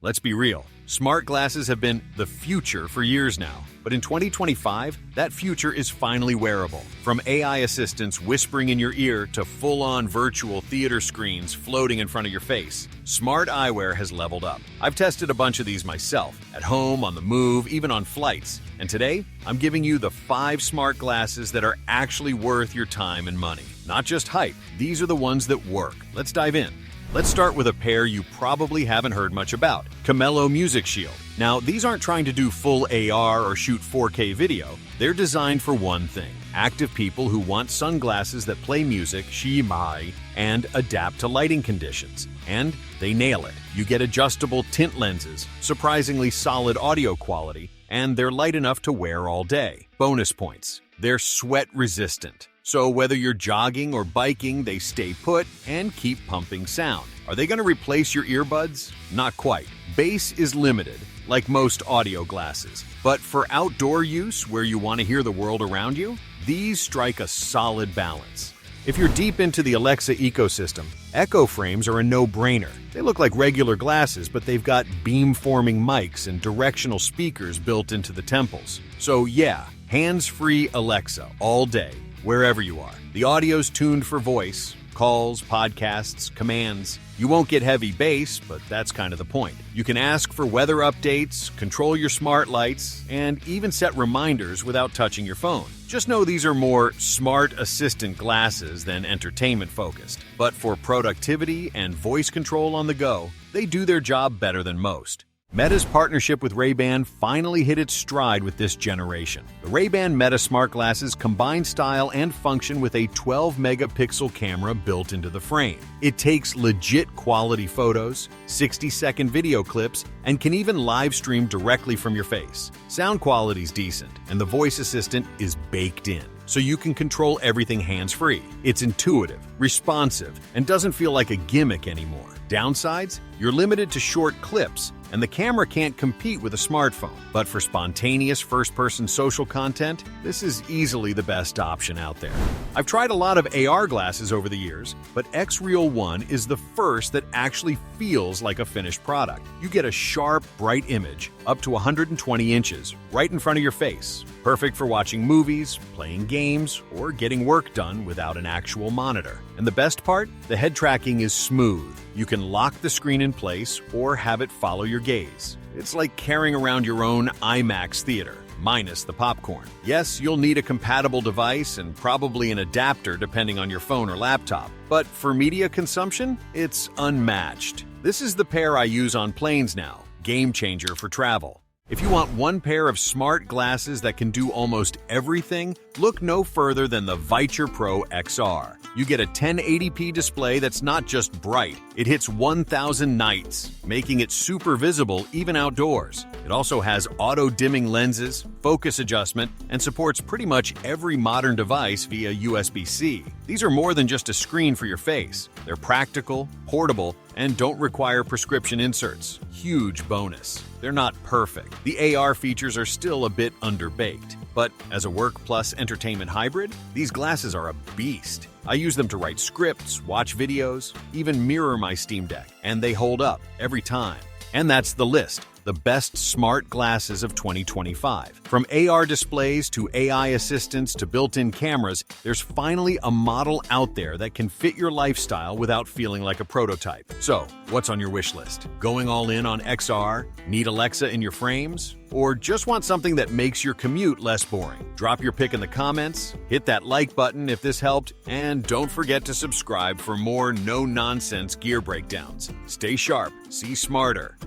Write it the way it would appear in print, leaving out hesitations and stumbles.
Let's be real. Smart glasses have been the future for years now. But in 2025, that future is finally wearable. From AI assistants whispering in your ear to full-on virtual theater screens floating in front of your face, smart eyewear has leveled up. I've tested a bunch of these myself, at home, on the move, even on flights. And today, I'm giving you the 5 smart glasses that are actually worth your time and money. Not just hype, these are the ones that work. Let's dive in. Let's start with a pair you probably haven't heard much about, Chamelo Music Shield. Now, these aren't trying to do full AR or shoot 4K video. They're designed for one thing: active people who want sunglasses that play music, and adapt to lighting conditions. And they nail it. You get adjustable tint lenses, surprisingly solid audio quality, and they're light enough to wear all day. Bonus points: they're sweat resistant. So whether you're jogging or biking, they stay put and keep pumping sound. Are they going to replace your earbuds? Not quite. Bass is limited, like most audio glasses. But for outdoor use, where you want to hear the world around you, these strike a solid balance. If you're deep into the Alexa ecosystem, Echo frames are a no-brainer. They look like regular glasses, but they've got beam-forming mics and directional speakers built into the temples. So yeah, hands-free Alexa all day, wherever you are. The audio's tuned for voice, calls, podcasts, commands. You won't get heavy bass, but that's kind of the point. You can ask for weather updates, control your smart lights, and even set reminders without touching your phone. Just know these are more smart assistant glasses than entertainment focused. But for productivity and voice control on the go, they do their job better than most. Meta's partnership with Ray-Ban finally hit its stride with this generation. The Ray-Ban Meta smart glasses combine style and function with a 12-megapixel camera built into the frame. It takes legit quality photos, 60-second video clips, and can even live stream directly from your face. Sound quality's decent, and the voice assistant is baked in, so you can control everything hands-free. It's intuitive, responsive, and doesn't feel like a gimmick anymore. Downsides? You're limited to short clips, and the camera can't compete with a smartphone. But for spontaneous first-person social content, this is easily the best option out there. I've tried a lot of AR glasses over the years, but XReal One is the first that actually feels like a finished product. You get a sharp, bright image, up to 120 inches, right in front of your face. Perfect for watching movies, playing games, or getting work done without an actual monitor. And the best part? The head tracking is smooth. You can lock the screen in place or have it follow your gaze. It's like carrying around your own IMAX theater, minus the popcorn. Yes, you'll need a compatible device and probably an adapter depending on your phone or laptop. But for media consumption, it's unmatched. This is the pair I use on planes now. Game changer for travel. If you want one pair of smart glasses that can do almost everything, look no further than the Viture Pro XR. You get a 1080p display that's not just bright, it hits 1000 nits, making it super visible even outdoors. It also has auto-dimming lenses, focus adjustment, and supports pretty much every modern device via USB-C. These are more than just a screen for your face. They're practical, portable, and don't require prescription inserts. Huge bonus. They're not perfect. The AR features are still a bit underbaked. But as a work plus entertainment hybrid, these glasses are a beast. I use them to write scripts, watch videos, even mirror my Steam Deck, and they hold up every time. And that's the list. The best smart glasses of 2025. From AR displays to AI assistants to built-in cameras, there's finally a model out there that can fit your lifestyle without feeling like a prototype. So, what's on your wish list? Going all in on XR? Need Alexa in your frames? Or just want something that makes your commute less boring? Drop your pick in the comments, hit that like button if this helped, and don't forget to subscribe for more no-nonsense gear breakdowns. Stay sharp, see smarter.